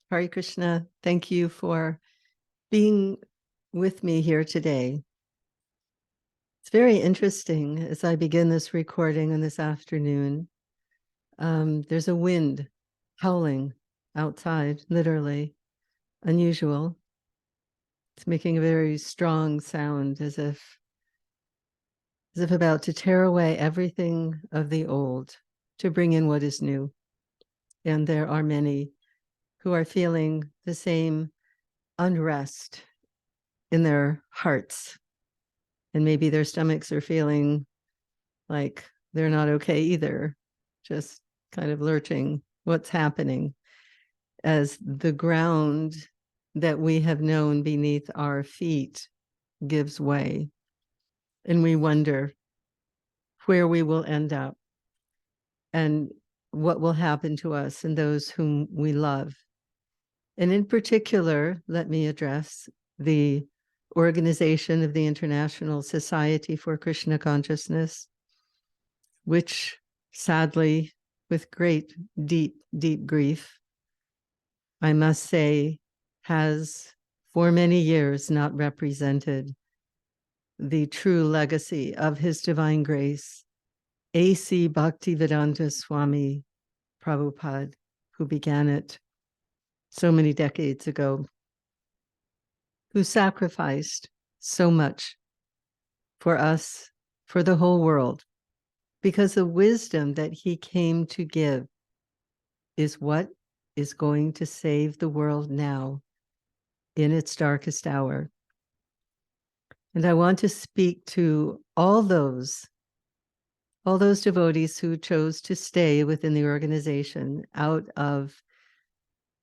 Hare Krishna, thank you for being with me here today. It's very interesting as I begin this recording on this afternoon. There's a wind howling outside, literally, unusual. It's making a very strong sound as if about to tear away everything of the old to bring in what is new. And there are many who are feeling the same unrest in their hearts. And maybe their stomachs are feeling like they're not okay either, just kind of lurching. What's happening as the ground that we have known beneath our feet gives way, and we wonder where we will end up and what will happen to us and those whom we love. And in particular, let me address the organization of the International Society for Krishna Consciousness, which sadly, with great, deep grief, I must say, has for many years not represented the true legacy of His Divine Grace, A.C. Bhaktivedanta Swami Prabhupada, who began it so many decades ago, who sacrificed so much for us, for the whole world, because the wisdom that he came to give is what is going to save the world now in its darkest hour. And I want to speak to all those devotees who chose to stay within the organization out of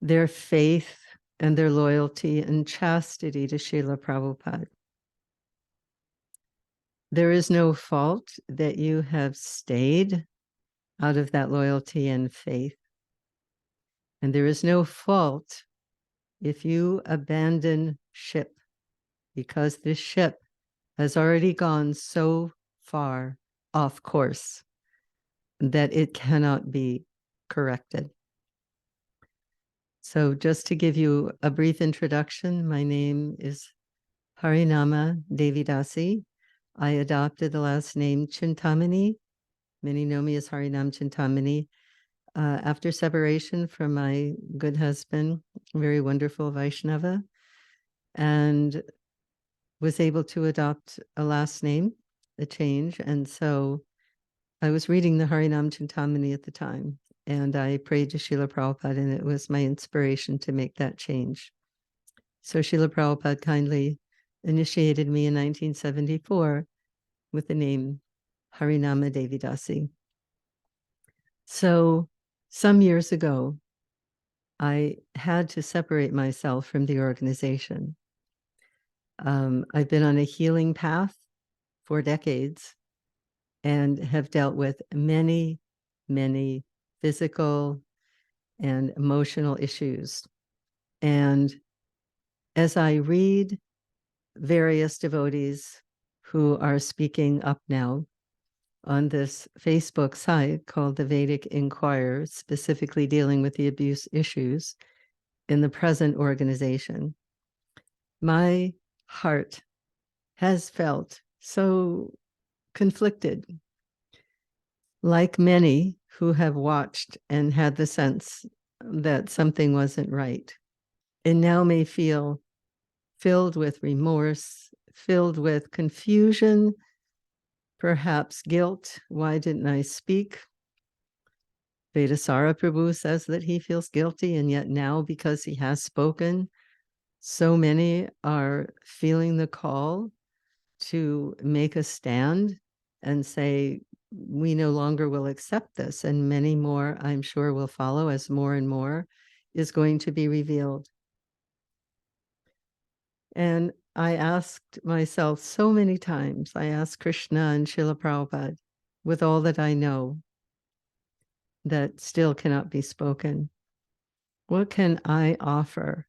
their faith and their loyalty and chastity to Srila Prabhupada. There is no fault that you have stayed out of that loyalty and faith. And there is no fault if you abandon ship, because this ship has already gone so far off course that it cannot be corrected. So just to give you a brief introduction, my name is Harinama Devidasi. I adopted the last name Chintamani. Many know me as Harinam Chintamani. After separation from my good husband, very wonderful Vaishnava, and was able to adopt a last name, a change. And so I was reading the Harinam Chintamani at the time, and I prayed to Srila Prabhupada, and it was my inspiration to make that change. So Srila Prabhupada kindly initiated me in 1974 with the name Harinama Devidasi. So some years ago, I had to separate myself from the organization. I've been on a healing path for decades and have dealt with many, many physical and emotional issues. And as I read various devotees who are speaking up now on this Facebook site called the Vedic Inquirer, specifically dealing with the abuse issues in the present organization, my heart has felt so conflicted, like many who have watched and had the sense that something wasn't right, and now may feel filled with remorse, filled with confusion, perhaps guilt. Why didn't I speak? Vedasara Prabhu says that he feels guilty, and yet now, because he has spoken, so many are feeling the call to make a stand and say, we no longer will accept this, and many more, I'm sure, will follow as more and more is going to be revealed. And I asked myself so many times, I asked Krishna and Srila Prabhupada, with all that I know that still cannot be spoken, what can I offer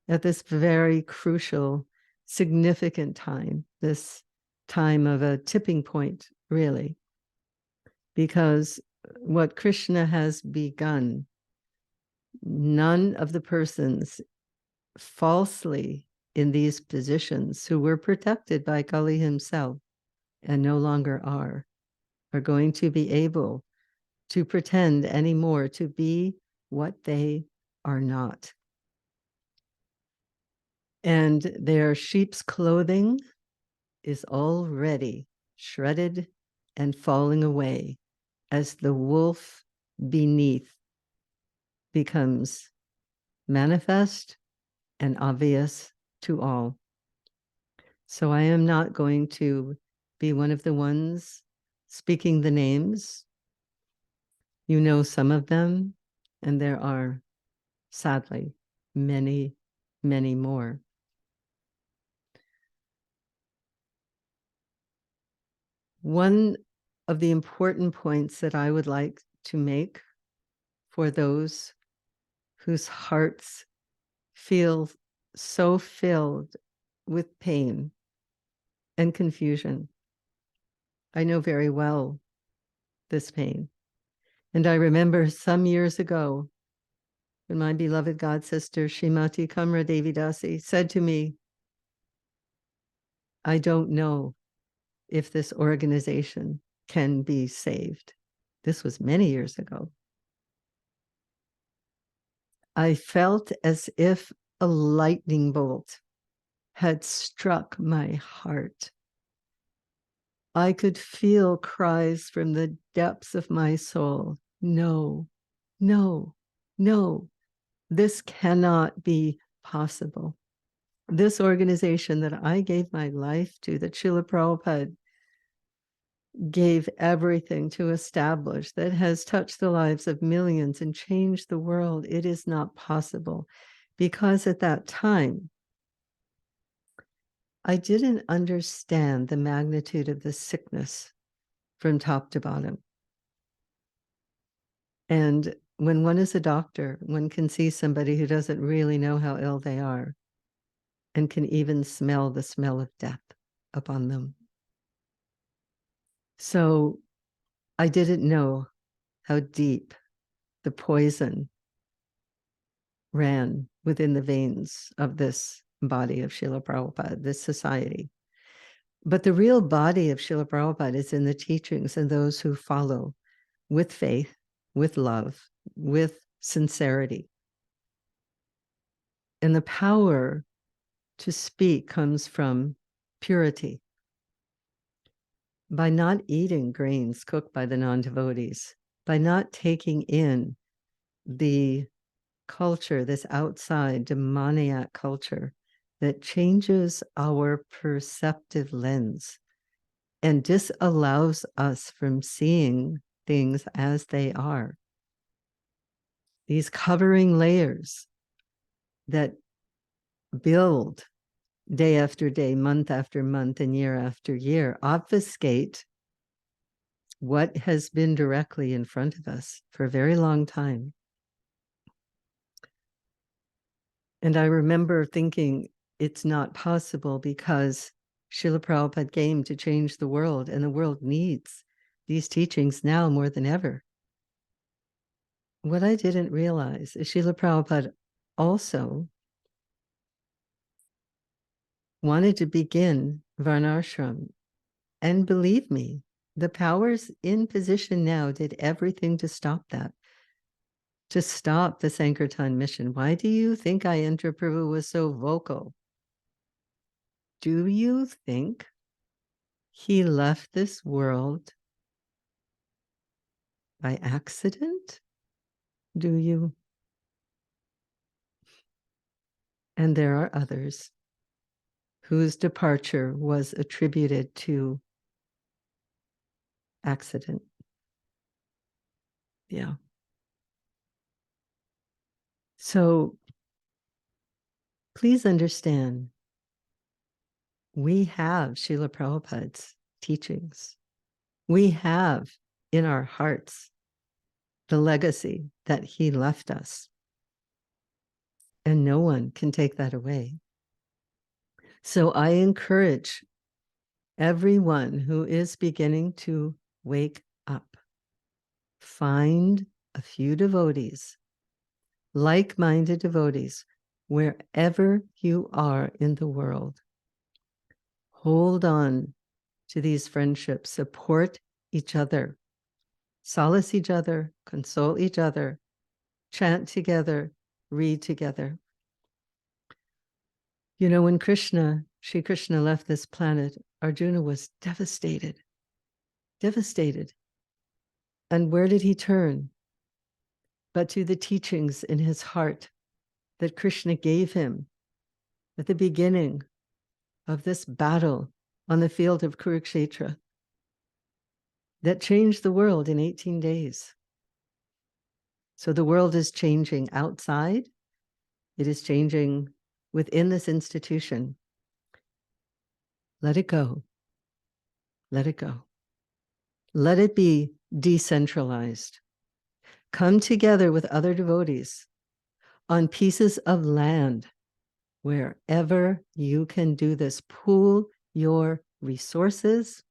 at this very crucial, significant time, this time of a tipping point, really? Because what Krishna has begun none of the persons falsely in these positions who were protected by Kali himself and no longer are going to be able to pretend anymore to be what they are not. And their sheep's clothing is already shredded and falling away as the wolf beneath becomes manifest and obvious to all. So I am not going to be one of the ones speaking the names. You know some of them, and there are, sadly, many, many more. One of the important points that I would like to make for those whose hearts feel so filled with pain and confusion. I know very well this pain. And I remember some years ago when my beloved God sister, Srimati Kamra Devidasi, said to me, I don't know if this organization can be saved. This was many years ago. I felt as if a lightning bolt had struck my heart. I could feel cries from the depths of my soul. No, no, no, this cannot be possible. This organization that I gave my life to, that Srila Prabhupada gave everything to establish, that has touched the lives of millions and changed the world, it is not possible. Because at that time, I didn't understand the magnitude of the sickness from top to bottom. And when one is a doctor, one can see somebody who doesn't really know how ill they are and can even smell the smell of death upon them. So I didn't know how deep the poison ran within the veins of this body of Srila Prabhupada, this society. But the real body of Srila Prabhupada is in the teachings and those who follow with faith, with love, with sincerity. And the power to speak comes from purity. By not eating grains cooked by the non-devotees, by not taking in the culture, this outside demoniac culture that changes our perceptive lens and disallows us from seeing things as they are. These covering layers that build day after day, month after month, and year after year obfuscate what has been directly in front of us for a very long time. And I remember thinking it's not possible because Srila Prabhupada came to change the world, and the world needs these teachings now more than ever. What I didn't realize is Srila Prabhupada also wanted to begin Varnashram. And believe me, the powers in position now did everything to stop that, to stop the Sankirtan mission. Why do you think Ayantara Prabhu was so vocal? Do you think he left this world by accident? Do you? And there are others whose departure was attributed to accident. Yeah. So please understand, we have Srila Prabhupada's teachings. We have in our hearts the legacy that he left us. And no one can take that away. So I encourage everyone who is beginning to wake up, find a few devotees like-minded devotees, wherever you are in the world. Hold on to these friendships, support each other, solace each other, console each other, chant together, read together. You know, when Sri Krishna left this planet, Arjuna was devastated. And where did he turn? But to the teachings in his heart that Krishna gave him at the beginning of this battle on the field of Kurukshetra that changed the world in 18 days. So the world is changing outside. It is changing within this institution. Let it go. Let it go. Let it be decentralized. Come together with other devotees on pieces of land wherever you can do this. Pool your resources,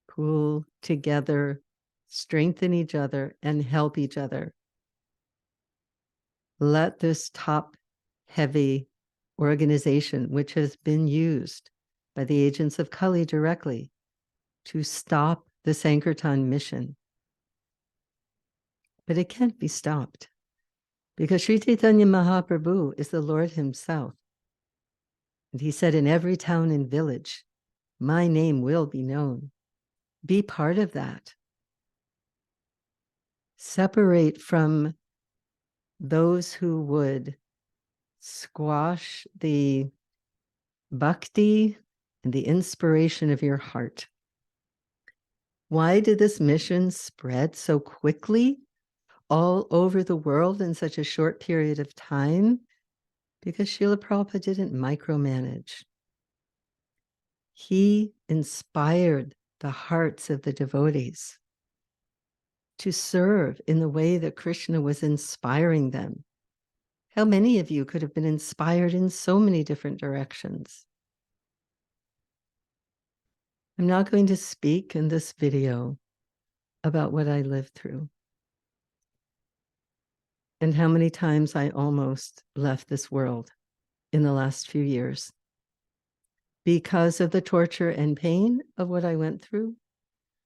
pool together, strengthen each other, and help each other. Let this top-heavy organization, which has been used by the agents of Kali directly to stop the Sankirtan mission. But it can't be stopped because Sri Chaitanya Mahaprabhu is the Lord himself. And he said, in every town and village, my name will be known. Be part of that. Separate from those who would squash the bhakti and the inspiration of your heart. Why did this mission spread so quickly all over the world in such a short period of time? Because Srila Prabhupada didn't micromanage. He inspired the hearts of the devotees to serve in the way that Krishna was inspiring them. How many of you could have been inspired in so many different directions? I'm not going to speak in this video about what I lived through and how many times I almost left this world in the last few years because of the torture and pain of what I went through,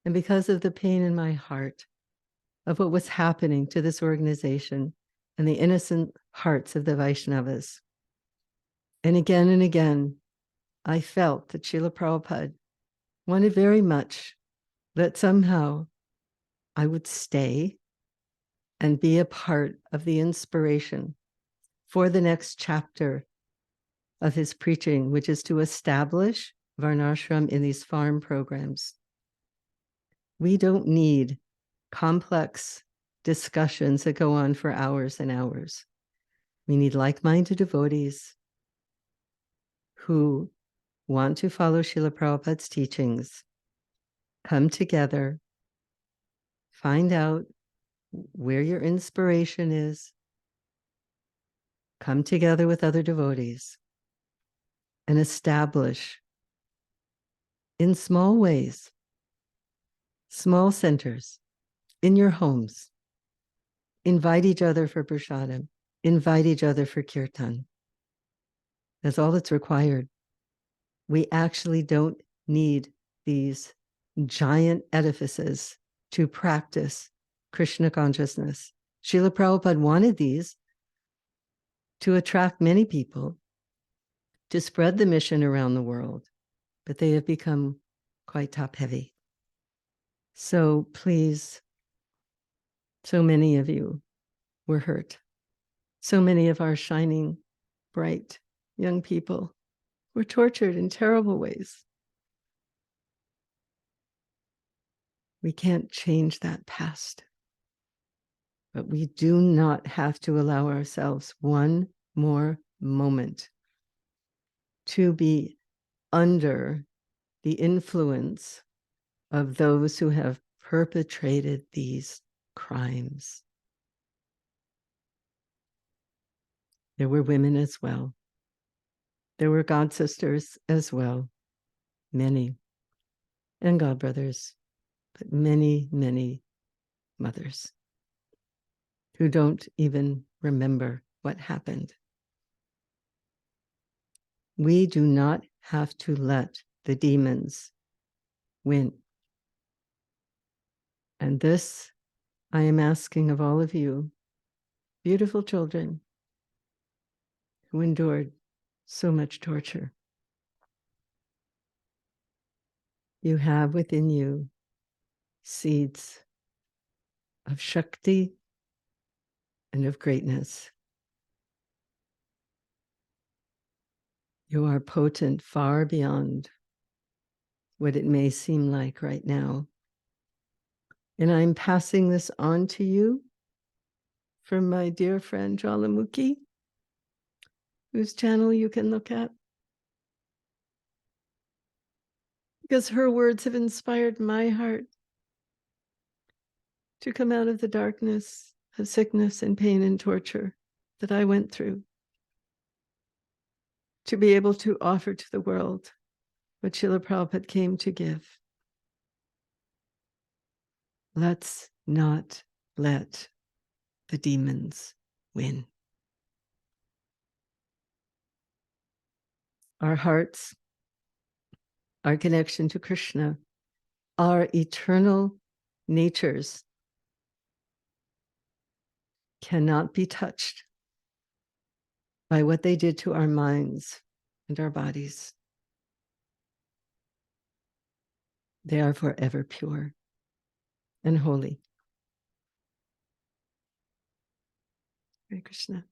and because of the pain in my heart of what was happening to this organization and the innocent hearts of the Vaishnavas. And again, I felt that Srila Prabhupada wanted very much that somehow I would stay and be a part of the inspiration for the next chapter of his preaching, which is to establish Varnashram in these farm programs. We don't need complex discussions that go on for hours and hours. We need like-minded devotees who want to follow Srila Prabhupada's teachings, come together, find out where your inspiration is, come together with other devotees, and establish in small ways, small centers, in your homes. Invite each other for prasadam, invite each other for kirtan. That's all that's required. We actually don't need these giant edifices to practice Krishna consciousness. Srila Prabhupada wanted these to attract many people, to spread the mission around the world, but they have become quite top-heavy. So please, so many of you were hurt. So many of our shining, bright young people were tortured in terrible ways. We can't change that past, but we do not have to allow ourselves one more moment to be under the influence of those who have perpetrated these crimes. There were women as well. There were god sisters as well, many, and god brothers, but many, many mothers. who don't even remember what happened. We do not have to let the demons win. And this I am asking of all of you, beautiful children who endured so much torture. You have within you seeds of Shakti and of greatness. You are potent far beyond what it may seem like right now. And I'm passing this on to you from my dear friend Jalamukhi, whose channel you can look at, because her words have inspired my heart to come out of the darkness of sickness and pain and torture that I went through, to be able to offer to the world what Srila Prabhupada came to give. Let's not let the demons win. Our hearts, our connection to Krishna, our eternal natures cannot be touched by what they did to our minds and our bodies. They are forever pure and holy. Hare Krishna.